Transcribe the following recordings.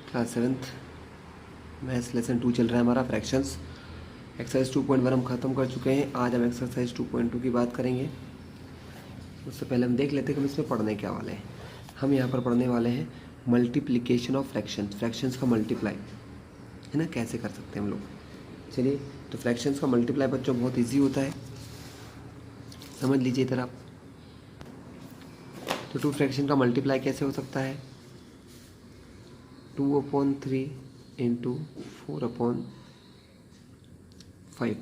Class 7th maths lesson 2 चल रहा है हमारा, फ्रैक्शंस। एक्सरसाइज 2.1 हम ख़त्म कर चुके हैं। आज हम एक्सरसाइज 2.2 की बात करेंगे। उससे पहले हम देख लेते हैं कि हम इसमें पढ़ने क्या वाले हैं। हम यहाँ पर पढ़ने वाले हैं मल्टीप्लिकेशन ऑफ फ्रैक्शंस, फ्रैक्शंस का मल्टीप्लाई है ना, कैसे कर सकते हैं हम लोग। चलिए, तो फ्रैक्शंस का मल्टीप्लाई बच्चों बहुत ईजी होता है, समझ लीजिए इधर आप। तो 2 फ्रैक्शन का मल्टीप्लाई कैसे हो सकता है, 2/3 इंटू 4/5।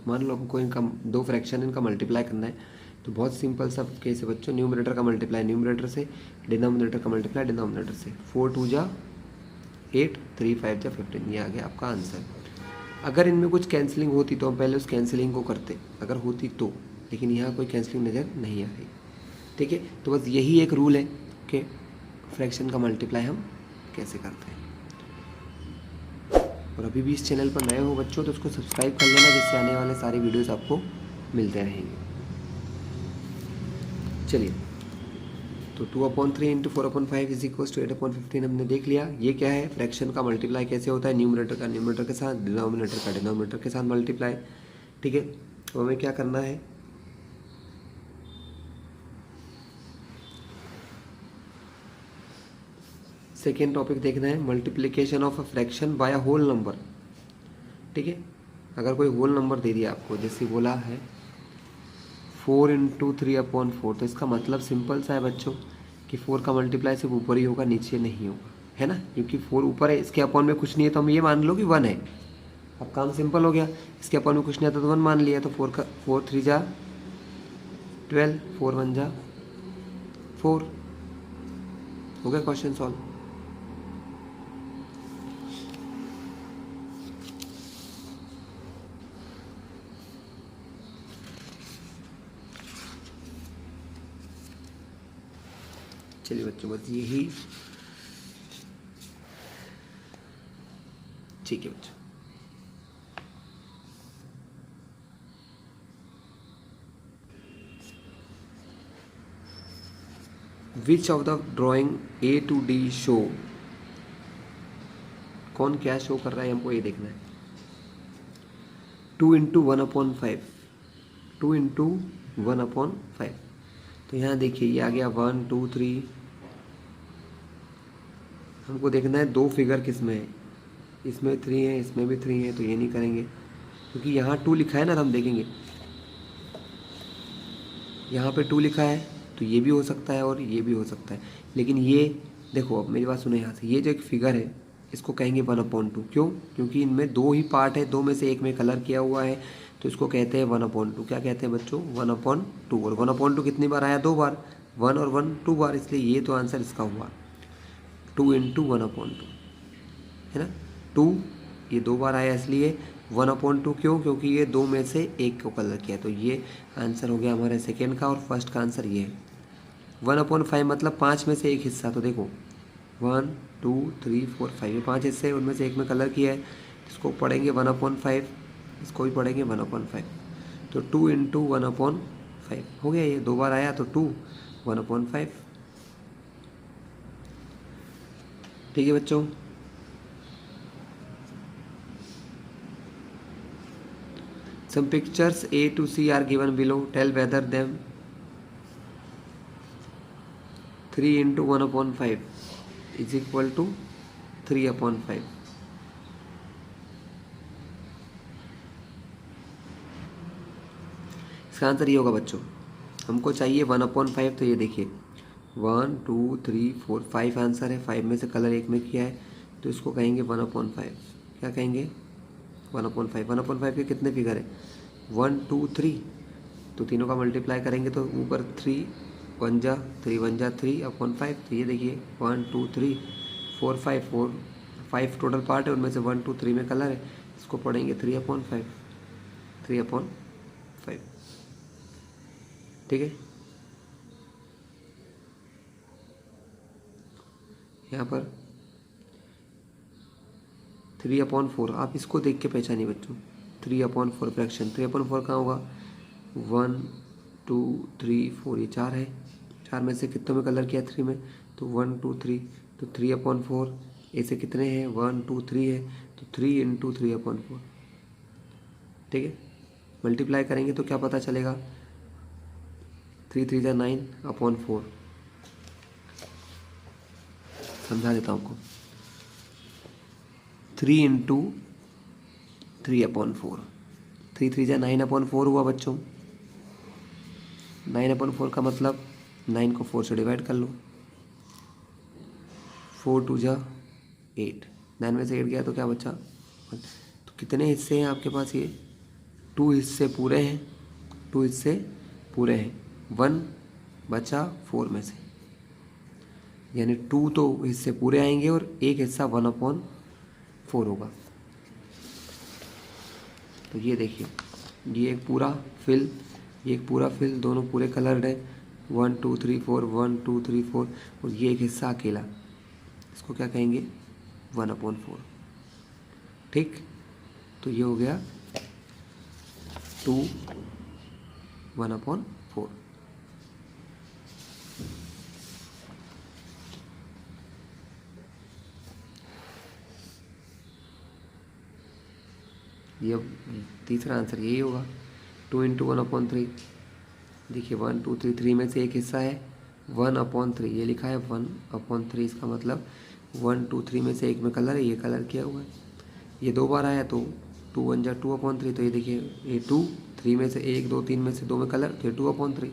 मान लो हमको इनका 2 फ्रैक्शन इनका मल्टीप्लाई करना है, तो बहुत सिंपल सा केस है बच्चों। न्यूमरेटर का मल्टीप्लाई न्यूमरेटर से, डिनोमिनेटर का मल्टीप्लाई डिनोमिनेटर से। 4 2 जा 8, 3 5 जा 15, ये आ गया आपका आंसर। अगर इनमें कुछ कैंसिलिंग होती तो हम पहले उस कैंसिलिंग को करते, अगर होती तो, लेकिन यहाँ कोई कैंसिलिंग नज़र नहीं आ रही। ठीक है, तो बस यही एक रूल है कि फ्रैक्शन का मल्टीप्लाई हम कैसे करते हैं। और अभी भी इस चैनल पर नए हो बच्चों तो उसको सब्सक्राइब कर लेना, जिससे आने वाले सारे वीडियोस आपको मिलते रहेंगे। चलिए, तो 2/3 इंटू 4/5 इज इक्वल टू 8/15 हमने देख लिया। ये क्या है, फ्रैक्शन का मल्टीप्लाई कैसे होता है, न्यूमरेटर का न्यूमरेटर के साथ, डिनोमिनेटर का डिनोमिनेटर के साथ मल्टीप्लाई। ठीक है, तो हमें क्या करना है, सेकेंड टॉपिक देखना है, multiplication of a fraction by a whole number. ठीक है, अगर कोई होल नंबर दे दिया आपको, जैसे बोला है 4 इंटू 3/4, तो इसका मतलब सिंपल सा है बच्चों कि 4 का मल्टीप्लाई सिर्फ ऊपर ही होगा, नीचे नहीं होगा, है ना, क्योंकि 4 ऊपर है, इसके अपॉन में कुछ नहीं है, तो हम ये मान लो कि 1 है। अब काम सिंपल हो गया, इसके अपॉन में कुछ नहीं आता तो 1 मान लिया, तो 4 3 जा 12, 4 1 जा 4, हो गया क्वेश्चन सॉल्व। चलिए बच्चों, बस यही, ठीक है बच्चों। Which of the drawing A to D show, कौन क्या शो कर रहा है हमको ये देखना है। 2 इंटू 1/5, 2 इंटू 1/5, तो यहाँ देखिए ये आ गया 1 2 3। हमको देखना है 2 फिगर किस में है, इसमें 3 है, इसमें भी 3 है, तो ये नहीं करेंगे, क्योंकि यहाँ 2 लिखा है ना, तो हम देखेंगे यहाँ पे 2 लिखा है, तो ये भी हो सकता है और ये भी हो सकता है। लेकिन ये देखो, अब मेरी बात सुनो यहाँ से, ये जो एक फिगर है इसको कहेंगे 1/2। क्यों, क्योंकि इनमें 2 ही पार्ट है, 2 में से एक में कलर किया हुआ है, तो इसको कहते हैं 1/2। क्या कहते हैं बच्चों, 1/2। और 1/2 कितनी बार आया, 2 बार, 1 और 1 2 बार, इसलिए ये तो आंसर इसका हुआ 2 इंटू 1/2, है ना। 2 ये 2 बार आया, इसलिए 1/2। क्यों, क्योंकि ये 2 में से एक को कलर किया, तो ये आंसर हो गया हमारे सेकेंड का, और फर्स्ट का आंसर ये है 1/5, मतलब 5 में से एक हिस्सा। तो देखो 1 2 3 4 5, ये 5 हिस्से, उनमें से एक में कलर किया है, इसको पढ़ेंगे 1/5, इसको भी पढ़ेंगे 1/5, तो 2 इंटू 1/5 हो गया। ये 2 बार आया तो 2 1/5। ठीक है बच्चों, some pictures A to C are given below, tell whether them 3 into 1/5 is equal to 3/5। इसका आंसर ये होगा बच्चों, हमको चाहिए 1/5, तो ये देखिए 1 2 3 4 5 आंसर है, 5 में से कलर एक में किया है, तो इसको कहेंगे 1/5। क्या कहेंगे, 1/5। 1/5 के कितने फिगर है, 1 2 3, तो तीनों का मल्टीप्लाई करेंगे तो ऊपर 3 1 जा 3 1 जा 3/5, तो ये देखिए 1 2 3 4 5 टोटल पार्ट है, उनमें से 1 2 3 में कलर है, इसको पढ़ेंगे 3/5, 3/5। ठीक है, यहाँ पर 3/4, आप इसको देख के पहचानिए बच्चों, 3/4 फ्रैक्शन, 3/4 कहाँ होगा, 1 2 3 4, ये 4 है, 4 में से कितनों में कलर किया, 3 में, तो 1 2 3, तो 3/4 ऐसे कितने हैं, 1 2 3 है, तो 3 इंटू 3/4। ठीक है, मल्टीप्लाई करेंगे तो क्या पता चलेगा, 3 3 9/4। समझा देता हूँ आपको, 3 इंटू 3/4, 3 3 9/4 हुआ बच्चों। 9/4 का मतलब 9 को 4 से डिवाइड कर लो, 4 2 8, 9 में से 8 गया तो क्या बचा 1। तो कितने हिस्से हैं आपके पास, ये 2 हिस्से पूरे हैं, 2 हिस्से पूरे हैं, 1 बचा 4 में से, यानी 2 तो हिस्से पूरे आएंगे और एक हिस्सा 1/4 होगा। तो ये देखिए, ये एक पूरा फिल, ये एक पूरा फिल, दोनों पूरे कलर्ड है, 1 2 3 4, 1 2 3 4, और ये एक हिस्सा अकेला, इसको क्या कहेंगे, 1/4। ठीक, तो ये हो गया 2 1/4। ये अब तीसरा आंसर यही होगा, 2 इंटू 1/3। देखिए 1 2 3, 3 में से एक हिस्सा है 1/3, ये लिखा है 1/3, इसका मतलब 1 2 3 में से एक में कलर है, ये कलर किया हुआ है। ये 2 बार आया तो 2 1 2/3, तो ये देखिए ये 2, 3 में से 1 2 3 में से 2 में कलर, तो ये 2/3।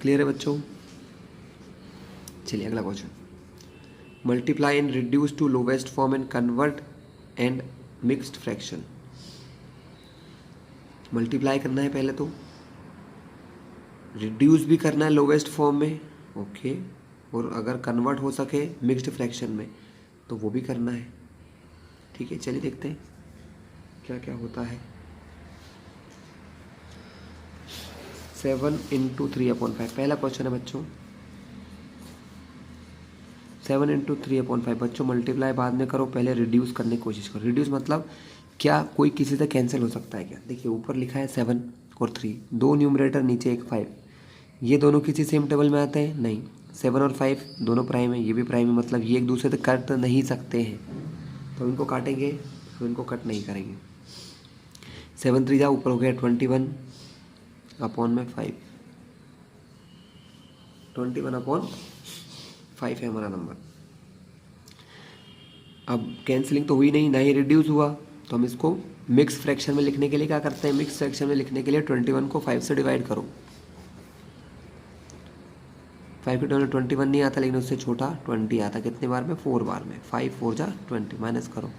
क्लियर है बच्चों। चलिए अगला question, multiply and reduce to lowest form and convert and mixed fraction. Multiply करना है पहले, तो रिड्यूस भी करना है लोवेस्ट फॉर्म में, ओके, और अगर कन्वर्ट हो सके मिक्स्ड फ्रैक्शन में तो वो भी करना है। ठीक है, चलिए देखते हैं क्या क्या होता है। 7 इंटू 3/5 पहला क्वेश्चन है बच्चों, 7 इंटू 3/5। बच्चों मल्टीप्लाई बाद में करो, पहले रिड्यूस करने की कोशिश करो। रिड्यूस मतलब क्या कोई किसी से कैंसिल हो सकता है क्या। देखिए ऊपर लिखा है 7 और 3, 2 न्यूमरेटर, नीचे एक 5, ये दोनों किसी सेम टेबल में आते हैं, नहीं। 7 और 5 दोनों प्राइम है, ये भी प्राइम है, मतलब ये एक दूसरे से कट नहीं सकते हैं, तो इनको काटेंगे, तो इनको कट नहीं करेंगे। 7 3 जा ऊपर हो गया 21/5, 21/5 है हमारा नंबर। अब कैंसिलिंग तो हुई नहीं, ना ही रिड्यूस हुआ, तो हम इसको मिक्स फ्रैक्शन में लिखने के लिए क्या करते हैं, मिक्स फ्रैक्शन में लिखने के लिए 21 को 5 से डिवाइड करो। 5 के 21 नहीं आता, लेकिन उससे छोटा 20 आता, कितने बार में, 4 बार में, 5 4 जा 20, माइनस करो,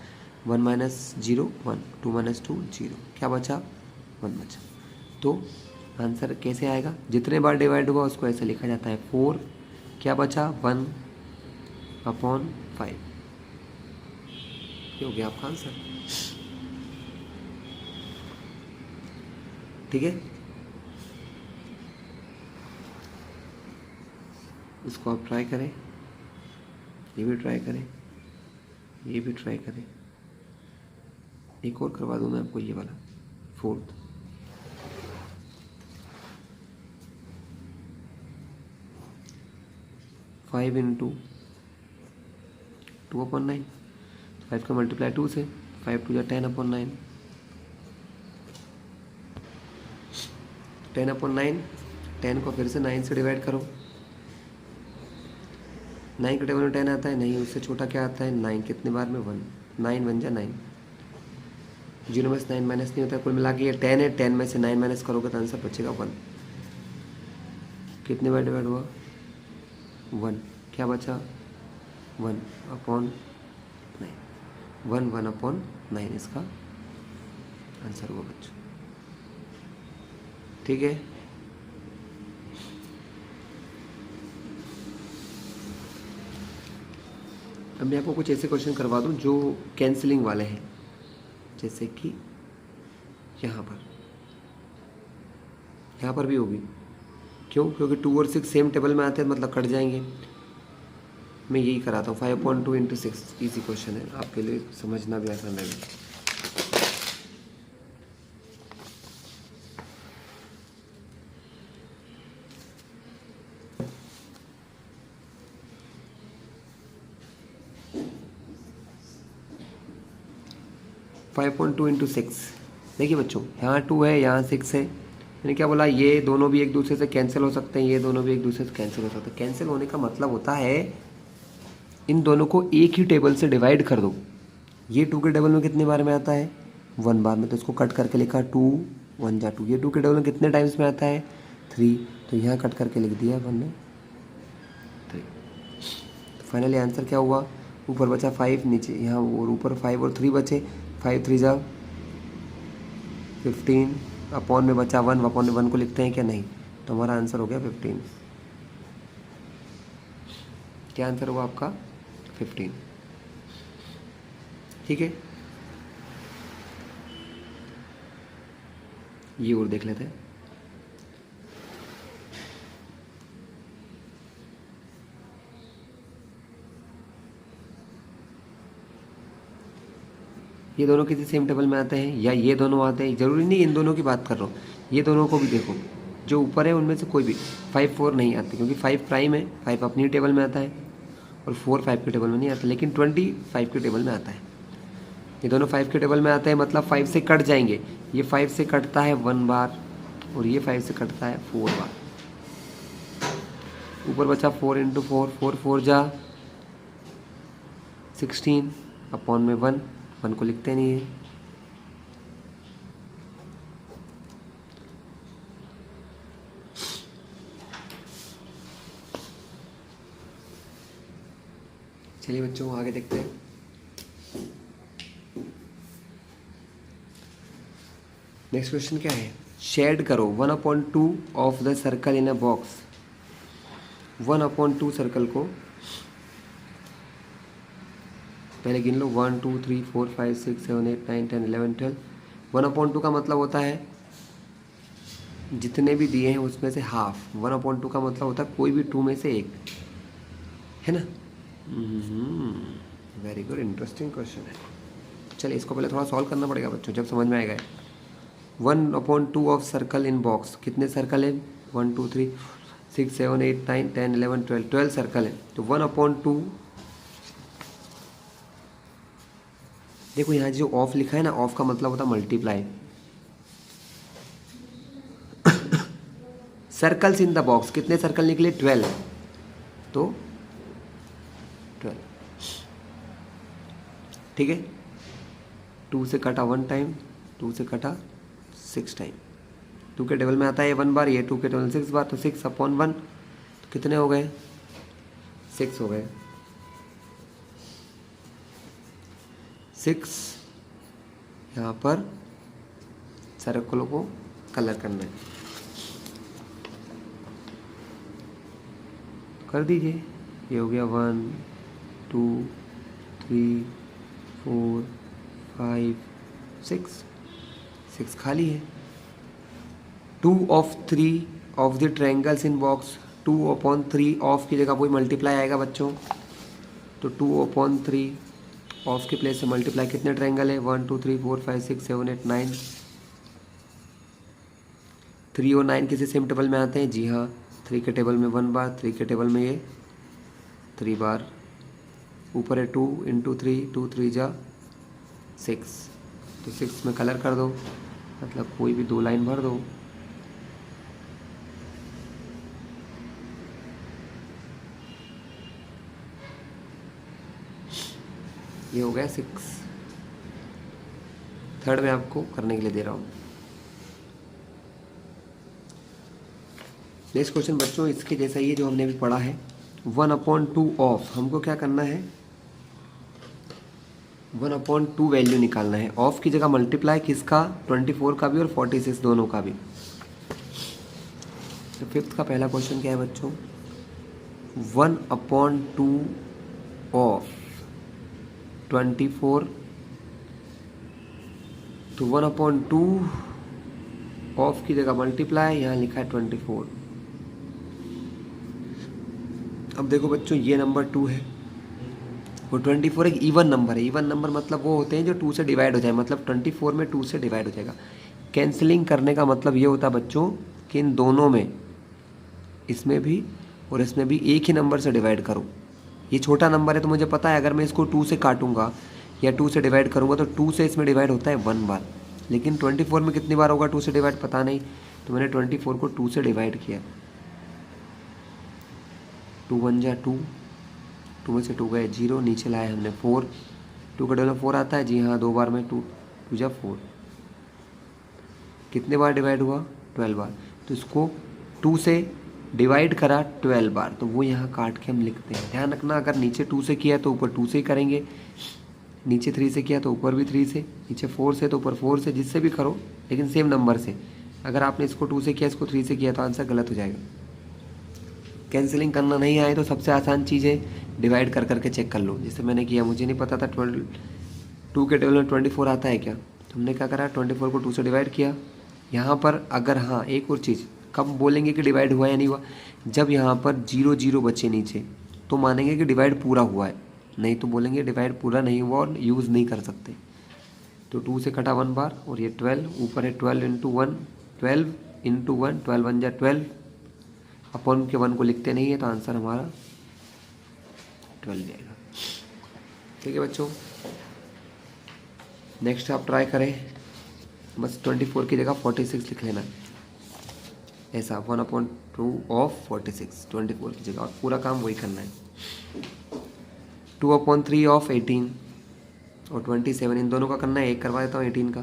1 - 0 1, 2 - 2 0, क्या बचा 1 बचा। तो आंसर कैसे आएगा, जितने बार डिवाइड हुआ उसको ऐसे लिखा जाता है 4, क्या बचा 1/5, ये हो गया आपका आंसर। ठीक है, इसको आप ट्राई करें, ये भी ट्राई करें, ये भी ट्राई करें, एक और करवा दूँ मैं आपको, ये वाला 4th। फाइव इंटू 2/9, 5 का मल्टीप्लाई 2 से, 5 2 10/9, 10/9, 10 को फिर से 9 से डिवाइड करो, 9 के टेबल में 10 आता है, नहीं, उससे छोटा क्या आता है 9, कितने बार में 1, 9 1 जा 9, 0 में से 9 माइनस नहीं होता, कुल मिला के ये 10 है, 10 में से 9 माइनस करोगे तो आंसर बचेगा 1, कितने बार डिवाइड हुआ 1, क्या बचा 1/9, 1/9 इसका आंसर हुआ बच्चों। ठीक है, अब मैं आपको कुछ ऐसे क्वेश्चन करवा दूं जो कैंसिलिंग वाले हैं, जैसे कि यहाँ पर भी होगी, क्यों, क्योंकि 2 और 6 सेम टेबल में आते हैं, मतलब कट जाएंगे। मैं यही कराता हूँ, 5/2 × 6, ईजी क्वेश्चन है, आपके लिए समझना भी आसान रहेगा। 5.2 इंटू 6। देखिए बच्चों, यहाँ 2 है, यहाँ 6 है। मैंने क्या बोला, ये दोनों भी एक दूसरे से कैंसिल हो सकते हैं, ये दोनों भी एक दूसरे से कैंसिल हो सकते हैं। कैंसिल होने का मतलब होता है इन दोनों को एक ही टेबल से डिवाइड कर दो। ये 2 के टेबल में कितने बार में आता है, 1 बार में, तो इसको कट करके लिखा 2 1 जा 2। ये 2 के टेबल में कितने टाइम्स में आता है, 3, तो यहाँ कट करके लिख दिया 1 ने 3। फाइनली आंसर क्या हुआ, ऊपर बचा 5, नीचे यहाँ और ऊपर 5 और 3 बचे, 5 3 जा 15, अपॉन में बचा 1, अपॉन में 1 को लिखते हैं क्या, नहीं, तो हमारा आंसर हो गया 15। क्या आंसर होगा आपका, 15। ठीक है, ये और देख लेते हैं। ये दोनों किसी सेम टेबल में आते हैं या ये दोनों आते हैं, ज़रूरी नहीं इन दोनों की बात कर रहा हूँ, ये दोनों को भी देखो, जो ऊपर है उनमें से कोई भी 5 4 नहीं आते, क्योंकि 5 प्राइम है, 5 अपनी टेबल में आता है, और 4 5 के टेबल में नहीं आता, लेकिन 20 5 के टेबल में आता है। ये दोनों 5 के टेबल में आते हैं, मतलब 5 से कट जाएंगे। ये 5 से कटता है 1 बार, और ये 5 से कटता है 4 बार। ऊपर बचा 4 इंटू 4, 4 4 जा 16, अपॉन में 1, 1 को लिखते नहीं है। चलिए बच्चों आगे देखते हैं। नेक्स्ट क्वेश्चन क्या है, शेड करो 1/2 of the circle in a box. 1/2 circle को पहले गिन लो, 1 2 3 4 5 6 7 8 9 10 11 12। 1/2 का मतलब होता है जितने भी दिए हैं उसमें से हाफ। 1/2 का मतलब होता है कोई भी 2 में से एक, है ना। वेरी गुड, इंटरेस्टिंग क्वेश्चन है। चलिए इसको पहले थोड़ा सॉल्व करना पड़ेगा बच्चों, जब समझ में आएगा। 1/2 ऑफ सर्कल इन बॉक्स, कितने सर्कल है, 1 2 3 6 7 8 9 10 11 12, 12 सर्कल है। तो 1/2, देखो यहाँ जो ऑफ लिखा है ना, ऑफ का मतलब होता है multiply. Circles in the box, कितने सर्कल निकले, 12, तो 12, ठीक है। 2 से कटा 1 टाइम, 2 से कटा 6 टाइम। 2 के टेबल में आता है 1 बार, ये 2 के टेबल 6 बार, तो 6/1, तो कितने हो गए, 6 हो गए। 6 यहाँ पर सर्कलों को कलर करना है, कर दीजिए। ये हो गया 1 2 3 4 5 6, 6 खाली है। 2 of 3 of the triangles in box, 2/3 of की जगह कोई मल्टीप्लाई आएगा बच्चों, तो 2/3 ऑफ के प्लेस से मल्टीप्लाई, कितने ट्रायंगल है, 1 2 3 4 5 6 7 8 9। 3 और 9 किसी सेम टेबल में आते हैं, जी हाँ। 3 के टेबल में 1 बार, 3 के टेबल में ये 3 बार। ऊपर है 2 इंटू 3, 2 3 जा 6, तो 6 में कलर कर दो, मतलब कोई भी 2 लाइन भर दो। ये हो गया 6। थर्ड में आपको करने के लिए दे रहा हूँ। नेक्स्ट क्वेश्चन बच्चों इसके जैसा ही है जो हमने अभी पढ़ा है। 1/2 ऑफ, हमको क्या करना है, 1/2 वैल्यू निकालना है। ऑफ की जगह मल्टीप्लाई किसका, 24 का भी और 46 दोनों का भी। तो फिफ्थ का पहला क्वेश्चन क्या है बच्चों, 1/2 ऑफ 24, तो 1/2 ऑफ की जगह मल्टीप्लाई, यहाँ लिखा है 24। अब देखो बच्चों ये नंबर 2 है और 24 एक इवन नंबर है। इवन नंबर मतलब वो होते हैं जो 2 से डिवाइड हो जाए, मतलब 24 में 2 से डिवाइड हो जाएगा। कैंसिलिंग करने का मतलब ये होता है बच्चों कि इन दोनों में, इसमें भी और इसमें भी एक ही नंबर से डिवाइड करो। ये छोटा नंबर है तो मुझे पता है अगर मैं इसको 2 से काटूंगा, या 2 से डिवाइड करूँगा तो 2 से इसमें डिवाइड होता है 1 बार, लेकिन 24 में कितनी बार होगा 2 से डिवाइड पता नहीं, तो मैंने 24 को 2 से डिवाइड किया। 2 1 जा 2, 2 में से 2 गए 0, नीचे लाए हमने 4, 2 का डबल 4 आता है जी हाँ, 2 बार में 2 2 जा 4, कितने बार डिवाइड हुआ 12 बार, तो इसको 2 से डिवाइड करा 12 बार, तो वो यहाँ काट के हम लिखते हैं। ध्यान रखना, अगर नीचे 2 से किया तो ऊपर 2 से ही करेंगे, नीचे 3 से किया तो ऊपर भी 3 से, नीचे 4 से तो ऊपर 4 से, जिससे भी करो लेकिन सेम नंबर से। अगर आपने इसको 2 से किया इसको 3 से किया तो आंसर गलत हो जाएगा। कैंसिलिंग करना नहीं आए तो सबसे आसान चीज़ है डिवाइड कर करके चेक कर लो, जैसे मैंने किया, मुझे नहीं पता था 2 के टेबल में 24 आता है क्या, तो हमने क्या करा 24 को 2 से डिवाइड किया। यहाँ पर अगर हाँ एक और चीज़, कब बोलेंगे कि डिवाइड हुआ या नहीं हुआ, जब यहाँ पर 0 0 बचे नीचे तो मानेंगे कि डिवाइड पूरा हुआ है, नहीं तो बोलेंगे डिवाइड पूरा नहीं हुआ और यूज़ नहीं कर सकते। तो 2 से कटा 1 बार और ये 12, ऊपर है 12 इंटू 1, 12 इंटू 1, 12 1 जा 12, अपन के 1 को लिखते नहीं है तो आंसर हमारा 12 जाएगा। ठीक है बच्चों, नेक्स्ट आप ट्राई करें, बस 24 की जगह 46 लिख लेना, ऐसा 1/2 ऑफ 46, 24 की जगह, और पूरा काम वही करना है। 2/3 ऑफ 18 और 27, इन दोनों का करना है, एक करवा देता हूँ 18 का।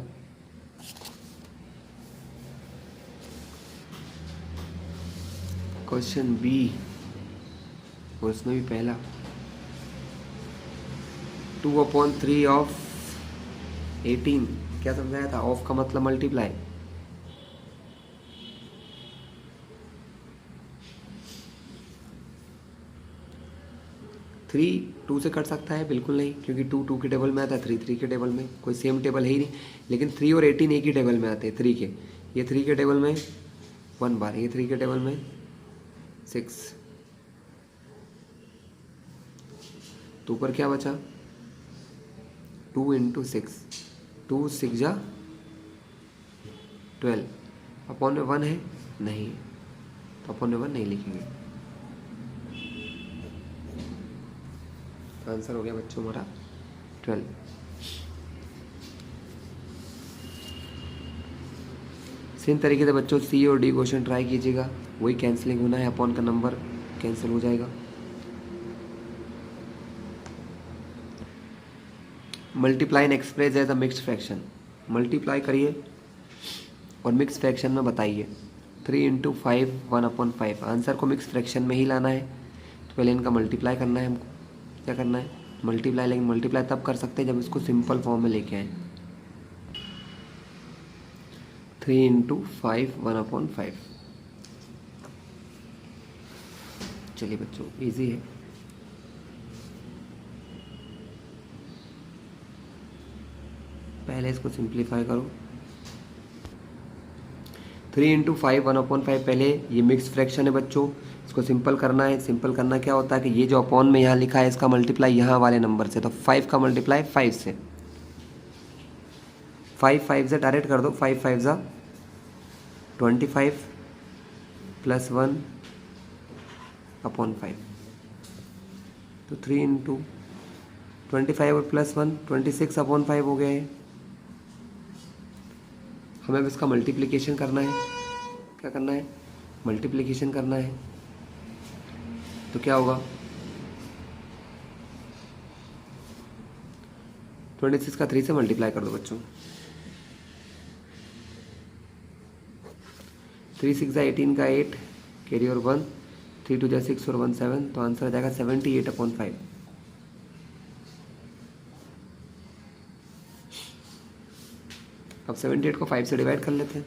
क्वेश्चन बी, और उसमें भी पहला 2/3 ऑफ 18, क्या समझाया था, ऑफ का मतलब मल्टीप्लाई, थ्री 2 से कट सकता है, बिल्कुल नहीं, क्योंकि 2 2 के टेबल में आता है, 3 3 के टेबल में, कोई सेम टेबल है ही नहीं, लेकिन 3 और 18 एक ही टेबल में आते हैं 3 के, ये 3 के टेबल में 1 बार, ये 3 के टेबल में 6, तो ऊपर क्या बचा 2 इंटू 6, 2 6 जा 12, अपॉन में 1 है नहीं, तो अपॉन में 1 नहीं लिखेंगे, आंसर हो गया बच्चों हमारा 12। सेम तरीके से बच्चों सी और डी क्वेश्चन ट्राई कीजिएगा, वही कैंसिलिंग होना है, अपॉन का नंबर कैंसिल हो जाएगा। Multiply and express as a mixed fraction, multiply करिए और मिक्स फ्रैक्शन में बताइए। 3 इंटू 5 1/5, आंसर को मिक्स फ्रैक्शन में ही लाना है, तो पहले इनका मल्टीप्लाई करना है हमको, क्या करना है मल्टीप्लाई, लेकिन मल्टीप्लाई तब कर सकते हैं जब इसको सिंपल फॉर्म में लेके आए। 3 इंटू 5 1/5, चलिए बच्चों इजी है, पहले इसको सिंप्लीफाई करो। 3 इंटू 5 1/5, पहले ये मिक्स फ्रैक्शन है बच्चों, इसको सिंपल करना है। सिंपल करना क्या होता है कि ये जो अपॉन में यहाँ लिखा है इसका मल्टीप्लाई यहाँ वाले नंबर से, तो 5 का मल्टीप्लाई 5 से, 5 5 से डायरेक्ट कर दो, 5 5 जा 25 प्लस 1/5, तो 3 इंटू 25 और प्लस 1 26/5 हो गया है। हमें अब इसका मल्टीप्लिकेशन करना है, क्या करना है मल्टीप्लिकेशन करना है, तो क्या होगा 26 का 3 से मल्टीप्लाई कर दो बच्चों, 3 6 जा 18 का 8, कैरी और 1, 3 2 जा 6 और 1 7, तो आंसर आ जाएगा 78/5। अब 78 को 5 से डिवाइड कर लेते हैं,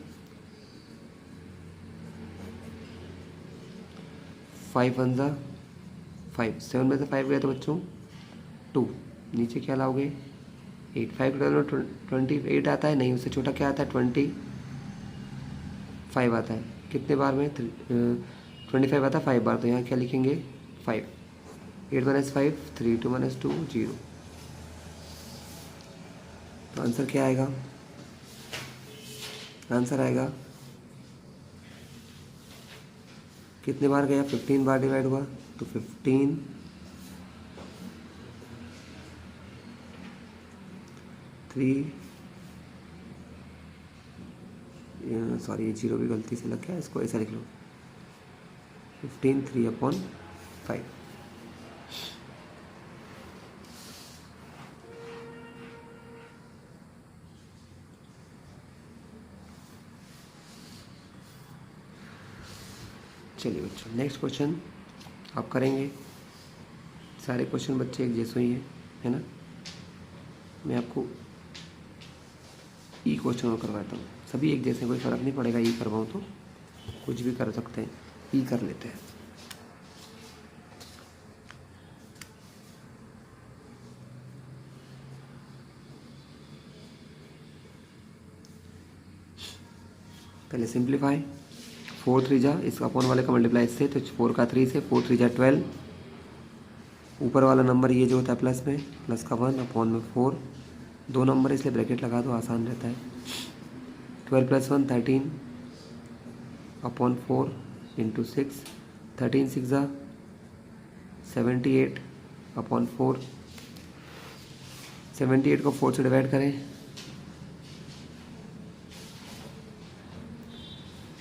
5 1 जा 5, 7 में से 5 गया तो बच्चों 2, नीचे क्या लाओगे 8, 5 में 28 आता है नहीं, उससे छोटा क्या आता है 25 आता है, कितने बार में 25 आता है 5 बार, तो यहाँ क्या लिखेंगे 5, 8 - 5 3, 2 - 2 0, तो आंसर क्या आएगा, आंसर आएगा कितने बार गया 15 बार डिवाइड हुआ, तो 15 3, सॉरी ये 0 भी गलती से लग गया, इसको ऐसा लिख लो 15 3/5। चलिए बच्चों नेक्स्ट क्वेश्चन आप करेंगे। सारे क्वेश्चन बच्चे एक जैसे ही हैं, है ना। मैं आपको ई क्वेश्चन और करवाता हूँ, सभी एक जैसे, कोई फ़र्क नहीं पड़ेगा। ई करवाऊँ तो कुछ भी कर सकते हैं, ई कर लेते हैं। पहले सिंप्लीफाई, 4 3 जा, इस अपॉन वाले का मल्टीप्लाई इससे, तो 4 का 3 से, 4 3 जा 12। ऊपर वाला नंबर ये जो होता है प्लस में, प्लस का 1 अपॉन में 4, 2 नंबर इसलिए ब्रैकेट लगा दो, आसान रहता है। 12 + 1 13 अपॉन 4 इंटू 6, 13 6 जा 78 अपॉन 4। 78 को 4 से डिवाइड करें,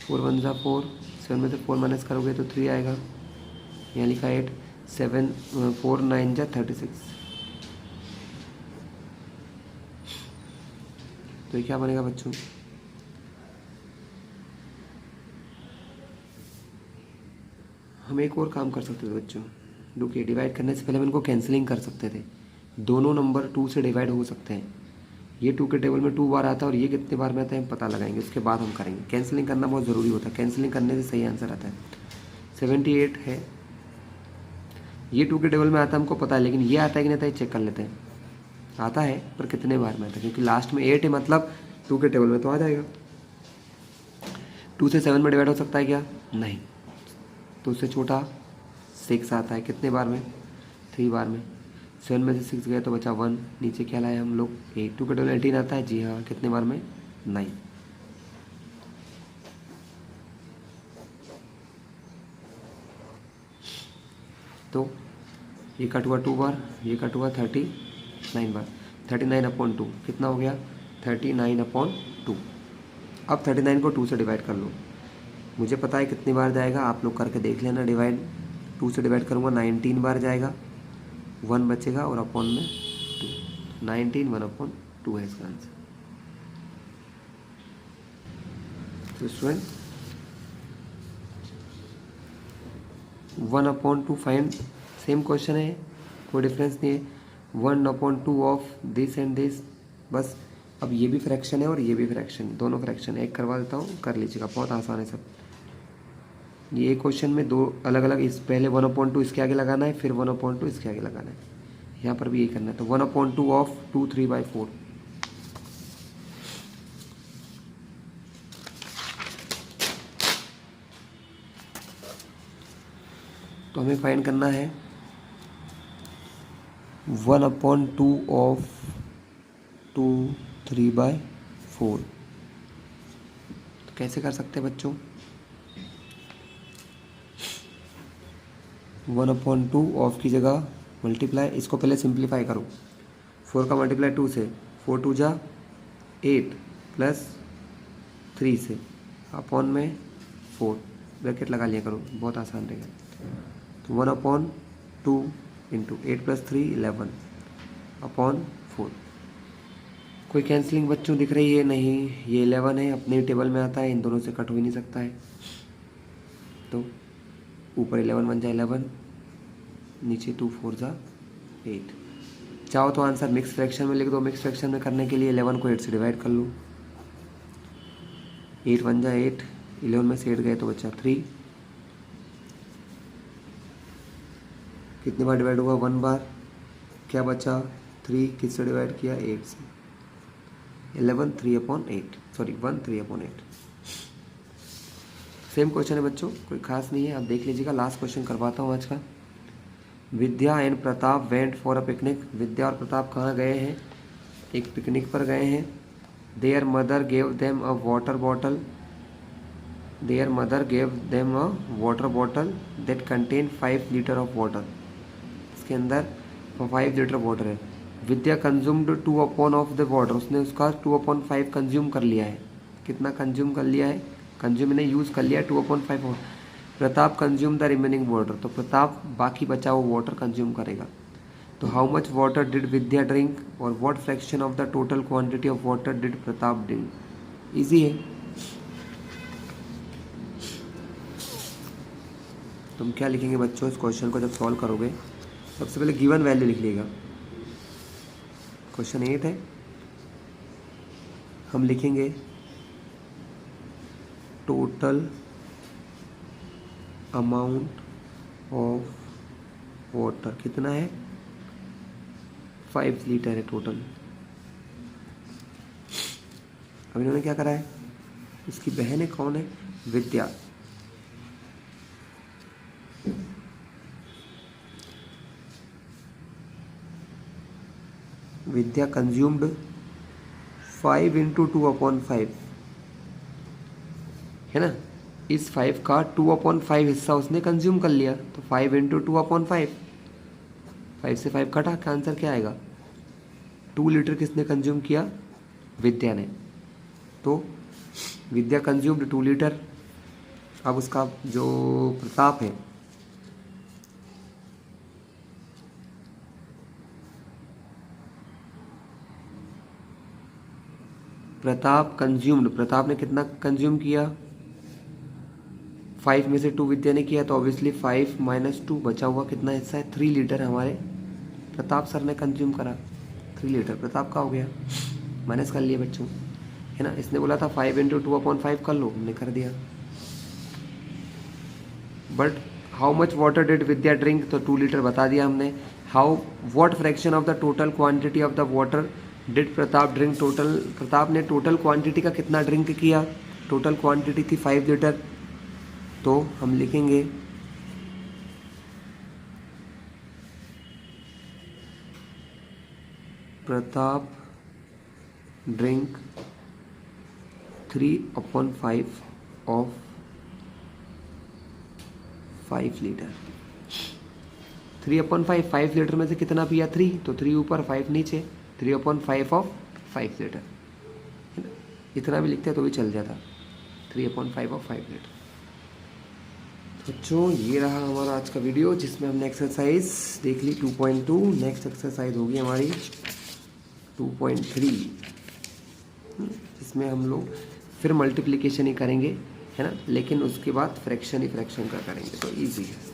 4 1 जा 4, 7 में से 4 माइनस करोगे तो 3 आएगा। यहाँ लिखा 8, 7 4 9 जा 36। तो ये क्या बनेगा बच्चों? हम एक और काम कर सकते थे बच्चों, देखिए डिवाइड करने से पहले हम इनको कैंसिलिंग कर सकते थे। दोनों नंबर 2 से डिवाइड हो सकते हैं। ये 2 के टेबल में 2 बार आता है और ये कितने बार में आता है हम पता लगाएंगे, उसके बाद हम करेंगे। कैंसिलिंग करना बहुत ज़रूरी होता है, कैंसिलिंग करने से सही आंसर आता है। 78 है, ये 2 के टेबल में आता है हमको पता है, लेकिन ये आता है कि नहीं आता है चेक कर लेते हैं। आता है पर कितने बार में आता है, क्योंकि लास्ट में 8 है, मतलब 2 के टेबल में तो आ जाएगा। 2 से 7 में डिवाइड हो सकता है क्या? नहीं। तो उससे छोटा 6 आता है, कितने बार में? 3 बार में। 7 में से 6 गए तो बचा 1, नीचे क्या लाए हम लोग? 8। 2 के टेबल 18 आता है, जी हाँ, कितने बार में? 9। तो ये कट हुआ 2 बार, ये कट हुआ 39 बार। 39/2 कितना हो गया? 39/2। अब 39 को 2 से डिवाइड कर लो। मुझे पता है कितनी बार जाएगा, आप लोग करके देख लेना। डिवाइड 2 से डिवाइड करूँगा 19 बार जाएगा, 1 बचेगा और अपॉन में 2। 19 1/2 है इसका आंसर। तो स्टूडेंट 1/2 फाइंड, सेम क्वेश्चन है, कोई डिफरेंस नहीं है। 1/2 ऑफ दिस एंड दिस, बस। अब ये भी फ्रैक्शन है और ये भी फ्रैक्शन, दोनों फ्रैक्शन है। एक करवा देता हूँ, कर लीजिएगा, बहुत आसान है सब। ये क्वेश्चन में 2 अलग अलग, इस पहले 1/2 इसके आगे लगाना है, फिर 1/2 इसके आगे लगाना है। यहाँ पर भी यही करना है। तो 1/2 ऑफ 2 3/4, तो हमें फाइंड करना है 1/2 ऑफ 2 3/4। तो कैसे कर सकते हैं बच्चों? 1/2 ऑफ की जगह मल्टीप्लाई, इसको पहले सिंप्लीफाई करो। 4 का मल्टीप्लाई 2 से, 4 2 जा 8 प्लस 3 से, अपॉन में 4, ब्रैकेट लगा लिया करो, बहुत आसान रहेगा। तो 1/2 इंटू 8 + 3 11 अपॉन 4। कोई कैंसिलिंग बच्चों दिख रही है? नहीं, ये 11 है, अपने टेबल में आता है, इन दोनों से कट हो ही नहीं सकता है। तो ऊपर 11 बन जाए 11, नीचे 2 4 जा 8। चाहो तो आंसर मिक्स फ्रैक्शन में लिख दो। मिक्स फ्रैक्शन में करने के लिए 11 को 8 से डिवाइड कर लो। 8 1 जा 8, 11 में से 8 गए तो बचा 3। कितने बार डिवाइड हुआ? 1 बार। क्या बचा? 3। किससे डिवाइड किया? 8 से। 11 3/8, सॉरी 1 3/8। सेम क्वेश्चन है बच्चों, कोई खास नहीं है, आप देख लीजिएगा। लास्ट क्वेश्चन करवाता हूँ आज का। Vidya and Pratap went for a picnic. Vidya और प्रताप कहाँ गए हैं? एक पिकनिक पर गए हैं। Their mother gave them a water bottle. Their mother gave them a water bottle that contain 5 litre of water. इसके अंदर 5 लीटर वाटर है। Vidya consumed 2 upon of the water, उसने उसका 2/5 कंज्यूम कर लिया है। कितना कंज्यूम कर लिया है? कंज्यूम ने यूज़ कर लिया 2/5 water. Pratap consume the remaining water, तो प्रताप बाकी बचा हुआ वाटर कंज्यूम करेगा। तो how much water did Vidya drink और what fraction of the total quantity of water did Pratap drink. Easy है। तुम क्या लिखेंगे बच्चों इस क्वेश्चन को जब सॉल्व करोगे? सबसे पहले गिवन वैल्यू लिख लेगा। क्वेश्चन 8 है, हम लिखेंगे टोटल अमाउंट ऑफ वाटर कितना है? 5 लीटर है टोटल। अब इन्होंने क्या करा है? इसकी बहन है, कौन है? विद्या। विद्या कंज्यूम्ड 5 × 2/5 है ना। इस 5 का 2/5 हिस्सा उसने कंज्यूम कर लिया, तो 5 × 2/5, 5 से 5 कटा, का आंसर क्या आएगा? 2 लीटर किसने कंज्यूम किया? विद्या ने। तो विद्या कंज्यूम्ड 2 लीटर। अब उसका जो प्रताप है, प्रताप कंज्यूम्ड, प्रताप ने कितना कंज्यूम किया? 5 में से 2 विद्या ने किया, तो ऑब्वियसली 5 - 2 बचा हुआ कितना हिस्सा है? 3 लीटर हमारे प्रताप सर ने कंज्यूम करा। 3 लीटर प्रताप का हो गया, माइनस कर लिए बच्चों, है ना। इसने बोला था 5 × 2/5 कर लो, हमने कर दिया। But how much water did Vidya drink, तो 2 लीटर बता दिया हमने। How what fraction of the total quantity of the water did Pratap drink, total Pratap ने टोटल क्वांटिटी का कितना ड्रिंक किया? टोटल क्वांटिटी थी 5 लीटर, तो हम लिखेंगे Pratap drink 3/5 of 5 litre. 3/5, 5 litre में से कितना पिया? 3, तो 3 ऊपर 5 नीचे, 3/5 ऑफ 5 लीटर, है ना। इतना भी लिखते तो भी चल जाता, 3/5 ऑफ 5 लीटर। बच्चों ये रहा हमारा आज का वीडियो, जिसमें हमने एक्सरसाइज देख ली 2.2। नेक्स्ट एक्सरसाइज होगी हमारी 2.3, जिसमें हम लोग फिर मल्टीप्लिकेशन ही करेंगे, है ना, लेकिन उसके बाद फ्रैक्शन ही फ्रैक्शन का करेंगे, तो ईजी है।